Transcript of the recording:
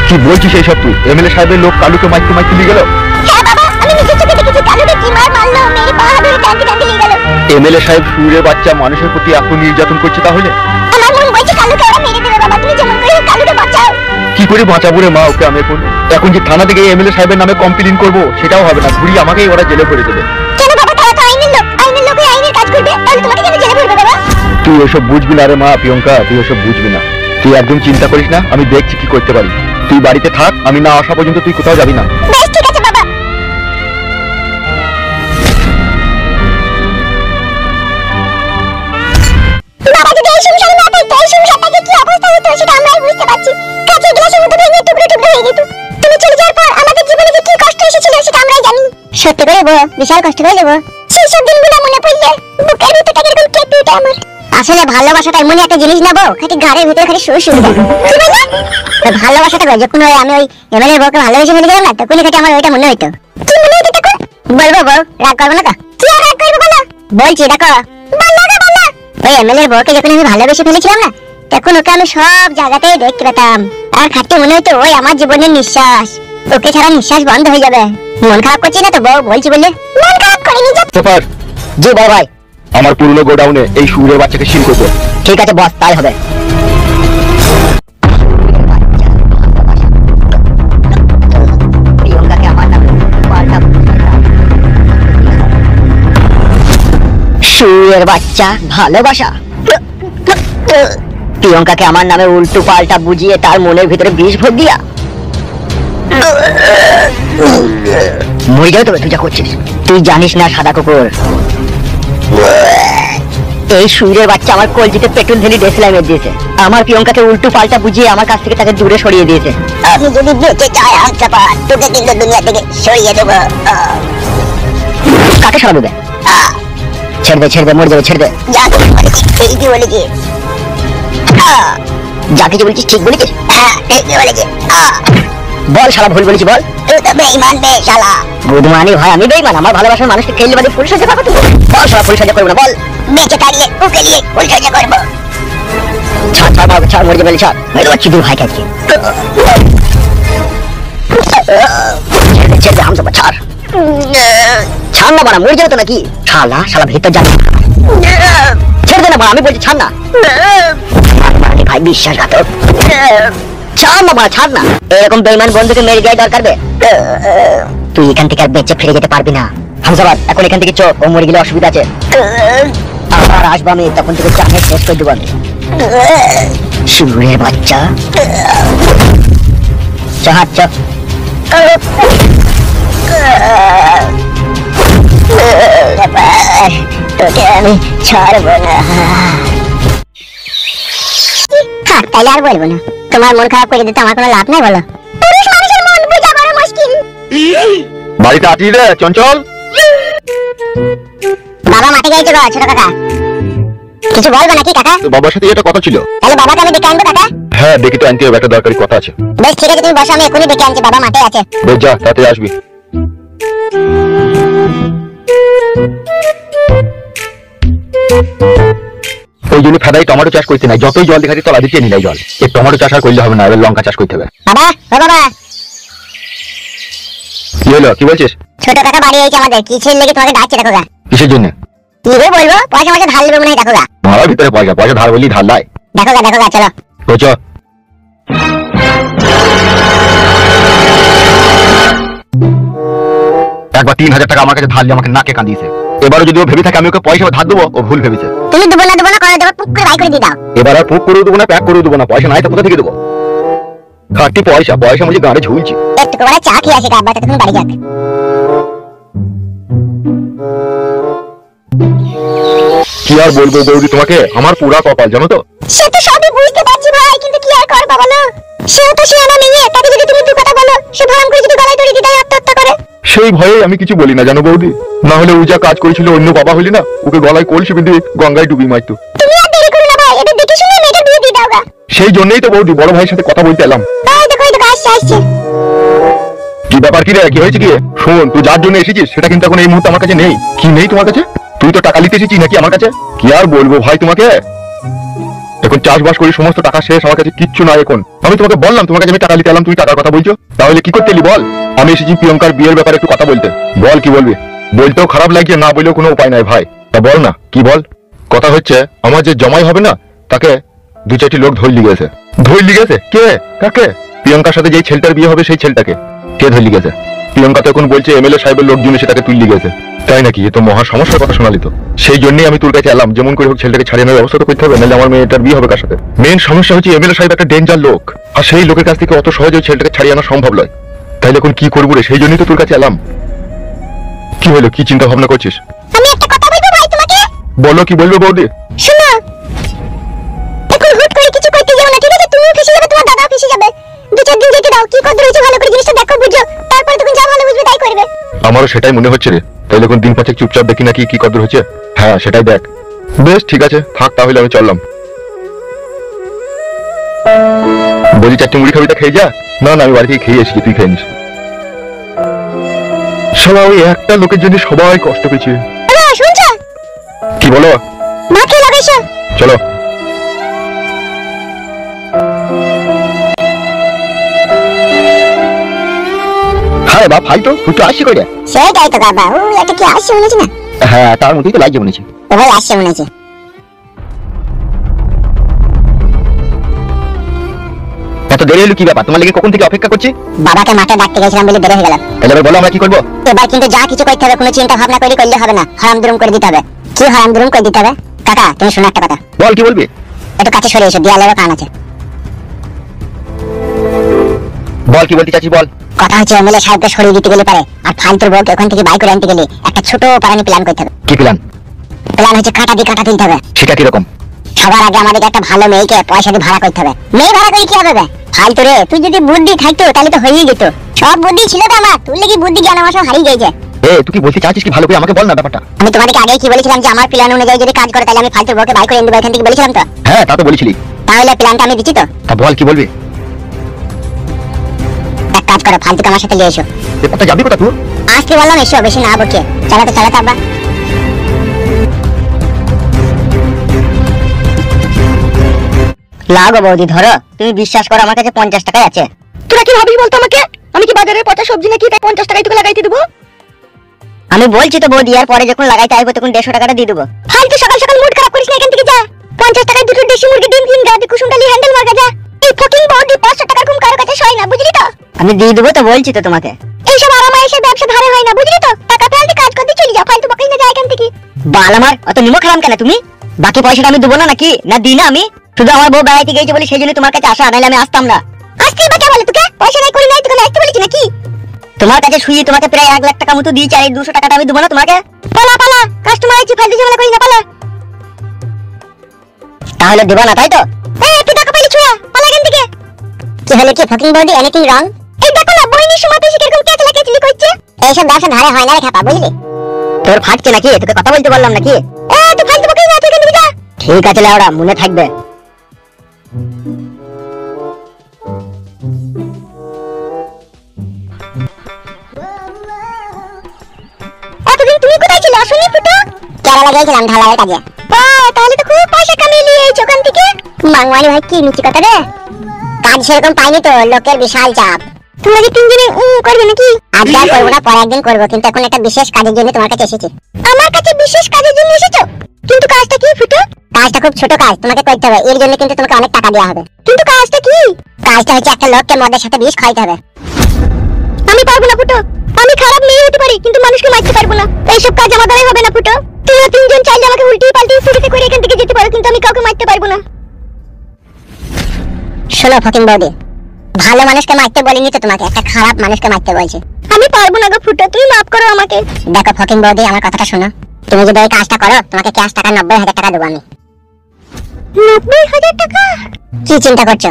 কি বলছিস এই সব? তুই এমএলএ সাহেবের লোক কালুকে মাইকে মাইকে নিয়ে গেল? হ্যাঁ বাবা, আমি নিজের চোখে দেখেছি কালুকে কি মার মারলো, মেরে পা ধরে টানতে টানতে নিয়ে গেল। এমএলএ সাহেব সুরের বাচ্চা মানুষের প্রতি এত নির্যাতন করছে, তাহলে আমার মন বলছে কালুকে ওরা মেরে দেবে। বাবা তুমি যেমন করে কালুকে বাঁচাও। কি করে বাঁচাবো রে মা ওকে? আমি এখন যে থানা থেকে এমএলএ সাহেবের নামে কমপ্লেইন করবো সেটাও হবে না, ঘুরি আমাকেই ওরা জেলে ভরে দেবে। কেন বাবা? তারা তো আইনের লোক, আইনের লোক আইনের কাজ করবে, তাহলে তোমাকে কেন জেলে ভরবে বাবা? তুই ওসব বুঝবি না রে মা প্রিয়ঙ্কা, তুই ওসব বুঝবি না। তুই একদম চিন্তা করিস না, আমি দেখছি কি করতে পারি। তুই বাড়িতে থাক, আমি না আসা পর্যন্ত তুই কোথাও যাবি না। বেশ ঠিক আছে বাবা। বাবা যদি এই সংসারে না থাকতো, এই সংসারটাকে কি অবস্থা হতো সেটা আমরাই বুঝতে পারছি। কাঁচের গ্লাসের মতো ভেঙে টুকরো টুকরো হয়ে যেত। তুমি চলে যাওয়ার পর আমাদের জীবনে যে কি কষ্ট এসেছিল সেটা আমরাই জানি। সত্যি করে বল, বিশাল কষ্ট করে দেবো। সেই সব দিনগুলো মনে পড়লে বুকের ভিতরটা কিরকম কেঁপে ওঠে আমার। আসলে ভালোবাসাটা এমন একটা জিনিস না বউ, খালি ঘরের ভিতরে খালি শুয়ে শুয়ে যায়। কি বললে? ভালোবাসাটা যখন আমি ওই এমএলএ বউকে ভালোবেসে ফেলে গেলাম না, তখন খালি আমার ওইটা মনে হইতো। কি মনে হইতো তখন? বলবো বউ, রাগ করবো না তো? কি আর রাগ করবো বলো? বলছি দেখো, বলো না বলো। ওই এমএলএ বউকে যখন আমি ভালোবেসে ফেলেছিলাম না, তখন ওকে আমি সব জায়গাতেই দেখতে পেতাম। আর খাটতে মনে হইতো ওই আমার জীবনের নিঃশ্বাস, ওকে ছাড়া নিঃশ্বাস বন্ধ হয়ে যাবে। মন খারাপ করছি না তো বউ? বলছি বলে মন খারাপ করিনি। সুপার জি বড় ভাই। আমার পুরনো গোডাউনে এই সুরের বাচ্চাকে সিল করবো। ঠিক আছে বস, তাই হবে। সুরের বাচ্চা ভালোবাসা। প্রিয়ঙ্কাকে আমার নামে উল্টো পাল্টা বুঝিয়ে তার মনের ভিতরে বিষ ভোগ দিয়া মরে যাও। তবে তুই যা করছিস, তুই জানিস না সাদা কুকুর, এই সুরের বাচ্চা আমার কলজিতে পেট্রোল ঢেলে ডেসলাইমের দিয়েছে। আমার প্রিয়ঙ্কাকে উল্টো পাল্টা বুঝিয়ে আমার কাছ থেকে তাকে দূরে সরিয়ে দিয়েছে। আমি যদি বেঁচে চাই হাতটা তোকে কিন্তু দুনিয়া থেকে সরিয়ে দেবো। কাকে সরাবো? ছেড়ে দে, ছেড়ে দে, মরে যাবে, ছেড়ে দে। যা কিছু বলেছি ঠিকই বলেছি। যা কিছু বলছিস ঠিক বলেছিস? হ্যাঁ ঠিকই বলেছি। বল শালা, ভুল বলেছি বল। তুই তো বেঈমান বে শালা। বুধমানি ভাই, আমি বেঈমান? আমার ভালোবাসার মানুষকে খেললে বাদে ফুল সাজা পাবো? তুমি বল শালা, ফুল সাজা করবো না বল। বেঁচে থাকলে ওকে নিয়ে উল্টো করবো। ছাড় ছাড় বাবা, ছাড়, মরে যাবে, ছাড়। মেরে দেবো চিদুর ভাই কাছে। ছেড়ে দে, ছেড়ে দে, হামসা ছাড়। ছাড় না বাড়া, মরে যাবে তো নাকি? শালা শালা ভেতর যাবে। ছেড়ে দে না বাড়া, আমি বলছি ছাড় না। ভাই বিশ্বাসঘাতক, ছাড় না বাড়া, ছাড় না। এরকম বেঈমান বন্ধুকে মেরে দেওয়ার দরকার বে। তুই এখান থেকে আর বেঁচে ফিরে যেতে পারবি না হামসাবাদ। এখন এখান থেকে চোখ, ও মরে গেলে অসুবিধা আছে। আবার আসবো আমি, তখন থেকে চাকে শেষ করে দেবো আমি। সুরের বাচ্চা, চাহাত চাপ। তোকে আমি ছাড়বো না। হ্যাঁ তাইলে আর বলবো না। তোমার মন খারাপ করে দিতে আমার কোনো লাভ নাই বলো? পুরুষ মানুষের মন বোঝা বড় মুশকিল। বাড়িতে আছিস রে চঞ্চল? বাবা মাঠে গেছে গো ছোট কাকা। কিছু বলবো নাকি কাকা? তোর বাবার সাথে এটা কথা ছিল। তাহলে বাবাকে আমি ডেকে আনবো কাকা? হ্যাঁ দেখি তো, আনতে হবে, একটা দরকারি কথা আছে। বেশ ঠিক আছে, তুমি বসো, আমি এখনই ডেকে আনছি। বাবা মাঠে আছে। বেশ যা, তাড়াতাড়ি আসবি। ওই জন্য ফেদাই টমেটো চাষ করতে নাই, যতই জল দেখাচ্ছি তলা দিতে নিলাই জল। এই টমেটো চাষ আর করলে হবে না, এবার লঙ্কা চাষ করতে হবে। বাবা ও বাবা। কি হলো, কি বলছিস? ছোট কাকা বাড়ি হয়েছে আমাদের, কিসের লেগে তোমাকে ডাকছে দেখো গা। কিসের জন্য? কি রে বলবো, পয়সা মাসে ধার নেবে মনে হয় দেখো গা। মারার ভিতরে পয়সা, পয়সা ধার বললি ধার লাই। দেখো গা চলো। তো চ। একবার 3000 টাকা আমার কাছে ধার দিয়ে আমাকে নাকে কাঁদিয়েছে। এবারও যদি ও ভেবে থাকে আমি ওকে পয়সা ধার দেবো, ও ভুল ভেবেছে। তুমি দেবো না করে দেবো, পুক করে বাই করে দিয়ে দাও। এবার আর পুক করে দেবো না, প্যাক করে দেবো না, পয়সা নাই তো কোথা থেকে দেবো? খাটি পয়সা, পয়সা মুঝে গাড়ে ঝুলছি। একটু করে চা খেয়ে আসি, আব্বা তুমি বাড়ি যাক। কি আর বলবো বৌদি তোমাকে, আমার পুরা কপাল জানো তো। সে তো সবই বুঝতে পারছি ভাই, কিন্তু কি আর করবা বলো? সেও তো সিয়ানা মেয়ে, তাকে যদি তুমি দু কথা বলো, সে ভরম করে যদি গলায় দড়ি দিয়ে আত্মহত্যা করে। সেই ভয়ে আমি কিছু বলি না জানো বৌদি, না হলে ও যা কাজ করেছিল অন্য বাবা হইলি না, ওকে গলায় কলসি বেঁধে গঙ্গায় ডুবি মারতো। তুমি আর দেরি করো না ভাই, এদের দেখে শুনে মেয়েটা বিয়ে দিয়ে দাও গা। সেই জন্যই তো বৌদি বড় ভাইয়ের সাথে কথা বলতে এলাম। ভাই দেখো এই তো আসছে। কি ব্যাপার, কি রে, কি হয়েছে কি? শোন, তুই যার জন্য এসেছিস সেটা কিন্তু এখন এই মুহূর্তে আমার কাছে নেই। কি নেই তোমার কাছে? তুই তো টাকা নিতে এসেছিস নাকি আমার কাছে? কি আর বলবো ভাই তোমাকে, এখন চাষবাস করি, সমস্ত টাকা শেষ, আমার কাছে কিচ্ছু নাই এখন। আমি তোমাকে বললাম তোমার কাছে আমি টাকা নিতে এলাম, তুমি টাকার কথা বলছো, তাহলে কি করতে এলি বল? আমি এসেছি প্রিয়ঙ্কার বিয়ের ব্যাপারে একটু কথা বলতে। বল কি বলবি? বলতেও খারাপ লাগছে, না বললেও কোনো উপায় নাই ভাই। তা বল না কি বল? কথা হচ্ছে আমার যে জমাই হবে না, তাকে 2-4টি লোক ধরলি গেছে। ধরলি গেছে? কে? কাকে? প্রিয়ঙ্কার সাথে যেই ছেলেটার বিয়ে হবে সেই ছেলেটাকে। কে ধরলি গেছে? প্রিয়ঙ্কা তো এখন বলছে এমএলএ সাহেবের লোকজন এসে তাকে তুললি গেছে। তাই নাকি? এ তো মহা সমস্যার কথা শোনালি তো। সেই জন্যই আমি তোর কাছে এলাম, যেমন করে হোক ছেলেটাকে ছাড়িয়ে নেওয়ার ব্যবস্থা তো করতে হবে, নাহলে আমার মেয়েটার বিয়ে হবে কার সাথে? মেন সমস্যা হচ্ছে এমএলএ সাহেব একটা ডেঞ্জার লোক, আর সেই লোকের কাছ থেকে অত সহজে ছেলেটাকে ছাড়িয়ে আনা সম্ভব নয়। তাইলে এখন কি করবো রে? সেই জন্যই তো তোর কাছে এলাম। কি হলো? কি চিন্তা ভাবনা করছিস? আমি একটা কথা বলবো ভাই তোমাকে। বলো, কি বলবে বৌদি? শোনো, এখন হুট করে কিছু করতে যাও না, ঠিক আছে? তুমিও ফেসে যাবে, তোমার দাদাও ফেসে যাবে। 2-4 দিন যেতে দাও, কি কত রয়েছে ভালো করে জিনিসটা দেখো, বুঝো, তারপরে তখন যা ভালো বুঝবে তাই করবে। আমারও সেটাই মনে হচ্ছে রে। তাইলে এখন দিন পাঁচেক চুপচাপ দেখি নাকি কি কদর হচ্ছে। হ্যাঁ সেটাই দেখ। বেশ ঠিক আছে, থাক তাহলে আমি চললাম। বলি 4টি মুড়ি খাবি? তা খেয়ে যা। না না, আমি বাড়ি থেকে খেয়ে এসেছি, তুই খেয়ে নিস। শালা ওই একটা লোকের জন্য সবাই কষ্ট পেয়েছে। শুনছো? কি বলো? ভাত খেয়ে লাগাইছো? চলো। হ্যাঁ বাপ, ভাই তো তুই তো আসি করে। সেটাই তো বাবা, ও একটা কি আসছে মনে হচ্ছে না? হ্যাঁ তার মধ্যেই তো লাগছে মনে হচ্ছে। ও ভাই আসছে মনে হচ্ছে। এত দেরি হলো কি ব্যাপার? তোমার লেগে কখন থেকে অপেক্ষা করছি। বাবাকে মাঠে ডাকতে গেছিলাম বলে দেরি হয়ে গেল। তাহলে এবার বলো আমরা কি করবো? এবার কিন্তু যা কিছু করতে হবে, কোনো চিন্তা ভাবনা করলে হবে না, হারাম দুরুম করে দিতে হবে। কি হারাম দুরুম করে দিতে হবে? কাকা তুমি শোনো একটা কথা। বল কি বলবি? একটু কাছে সরে এসো, দেয়ালেরও কান আছে। বল কি বলতে চাচ্ছিস বল। কথা হচ্ছে এমএলএ সাহেবকে সরিয়ে দিতে গেলে পারে, আর ফালতুর বউকে ওখান থেকে বাইক করে আনতে গেলে একটা ছোট পারানি প্ল্যান করতে হবে। কি প্ল্যান? প্ল্যান হচ্ছে কাঁটা দিয়ে কাঁটা তুলতে হবে। সেটা কিরকম? সবার আগে আমাদেরকে একটা ভালো মেয়েকে পয়সা দিয়ে ভাড়া করতে হবে। মেয়ে ভাড়া করে কি হবে বে? ফালতু রে, তুই যদি বুদ্ধি থাকতো তাহলে তো হয়েই যেত। সব বুদ্ধি ছিল তো আমার, তুই কি বুদ্ধি জ্ঞান আমার সব হারিয়ে গেছে। তুই কি বলতে চাচ্ছিস কি? ভালো করে আমাকে বল না ব্যাপারটা। আমি তোমাদেরকে আগেই কি বলেছিলাম যে আমার প্ল্যান অনুযায়ী যদি কাজ করে তাহলে আমি ফালতুর বউকে বাইক করে এনে দেবো এখান থেকে, বলেছিলাম তো? হ্যাঁ তা তো বলেছিলি। তাহলে প্ল্যানটা আমি দিচ্ছি তো। তা বল কি বলবি? এক কাজ করো, ফালতুকে আমার সাথে নিয়ে এসো। ব্যাপারটা যাবি কোথা তুই? আজকে বললাম এসো, বেশি না বকে। চালাতে চালাতে আব্বা। লাগো বৌদি, ধরো। তুমি বিশ্বাস করো আমার কাছে 50 টাকাই আছে। তোরা কি ভাবিস বলতো আমাকে? আমি কি বাজারের পচা সবজি নাকি তাই 50 টাকায় তোকে লাগাইতে দেবো? আমি বলছি তো বৌদি, আর পরে যখন লাগাইতে আসবো তখন 150 টাকাটা দিয়ে দেবো। ফালতু সকাল সকাল মুড খারাপ করিস না, এখান থেকে যা। 50 টাকায় দুটো দেশি মুরগি ডিম কিন, গাদি কুসুমডালি হ্যান্ডেল মার্কা যা। এই ফকিং বৌদি 500 টাকার কম কারো কাছে হয় না, বুঝলি তো? আমি দিয়ে দেবো তো, বলছি তো তোমাকে। এইসব আরামায়েশের ব্যবসা ধারে হয় না, বুঝলি তো? টাকা ফেলতে কাজ করতে চলে যা, ফালতু বকিস না, যা এখান থেকে। বাল আমার অত নিমক খারাম কেন তুমি? বাকি পয়সাটা আমি দেবো না নাকি? না দিই না আমি? শুধু আমার বউ বেড়াইতে গেছে বলে সেই জন্য তোমার কাছে আসা, নাহলে আমি আসতাম না। আসতেই বা কে বলে তোকে? পয়সা নাই করি নাই, তোকে আসতে বলেছি নাকি? তোমার কাছে শুয়ে তোমাকে প্রায় 1 লাখ টাকা মতো দিয়েছি, আর এই 200 টাকাটা আমি দেবো না তোমাকে? পালা পালা, কাস্টমার আছে, ফালতু ঝামেলা করিস না, পালা। তাহলে দেবো না তাই তো? তুই টাকা পাইলি ছুঁয়া, পালা এখান থেকে। কি হলো কি ফকিং বডি, এনিথিং রং? এই দেখো না, বইনির সময় তুই কিরকম কেচলা কেচলি করছে। এইসব ব্যবসা ধারে হয় না রে খাপা, বুঝলি? তোর ফাটছে নাকি? তোকে কথা বলতে বললাম নাকি? তুই ফালতু বকিস না, তুই এখান থেকে যা। ঠিক আছে লাউড়া, মনে থাকবে। এতদিন তুমি কোথায় ছিলে? আসলে ফুটো কেরালা গিয়েছিলাম ঢালাইয়ের কাজে। তাহলে তো খুব পয়সা কামিয়ে নিয়ে এই ওখান থেকে। মাংমানি ভাই কি মিষ্টি কথা রে। কাজ সেরকম পাইনি তো, লোকের বিশাল চাপ। তোমরা কি 3 জনে করবে নাকি? আজ আর করবো না, পরে একদিন করবো, কিন্তু এখন একটা বিশেষ কাজের জন্য তোমার কাছে এসেছি। আমার কাছে বিশেষ কাজের জন্য এসেছো? কিন্তু কাজটা কি ফুটো? কাজটা খুব ছোট কাজ, তোমাকে করতে হবে। এর জন্য কিন্তু তোমাকে অনেক টাকা দেওয়া হবে। কিন্তু কাজটা কি? কাজটা হচ্ছে একটা লোককে মদের সাথে বিষ খাইতে হবে। আমি পারবো না ফুটো, আমি খারাপ মেয়ে হতে পারি কিন্তু মানুষকে মারতে পারবো না। এইসব কাজ আমার দ্বারাই হবে না ফুটো। তোমরা 3 জন চাইলে আমাকে উল্টিয়ে পাল্টিয়ে ছুরিতে করে এখান থেকে যেতে পারো, কিন্তু আমি কাউকে মারতে পারবো না। শোনো ফকিং বৌদি, ভালো মানুষকে মারতে বলিনি তো তোমাকে, একটা খারাপ মানুষকে মারতে বলছি। আমি পারবো না গো ফুটো, তুমি মাফ করো আমাকে। দেখো ফকিং বৌদি, আমার কথাটা শোনো। তুমি যদি এই কাজটা করো, তোমাকে ক্যাশ টাকা 90,000 টাকা দেবো আমি। 90,000 টাকা? কি চিন্তা করছো?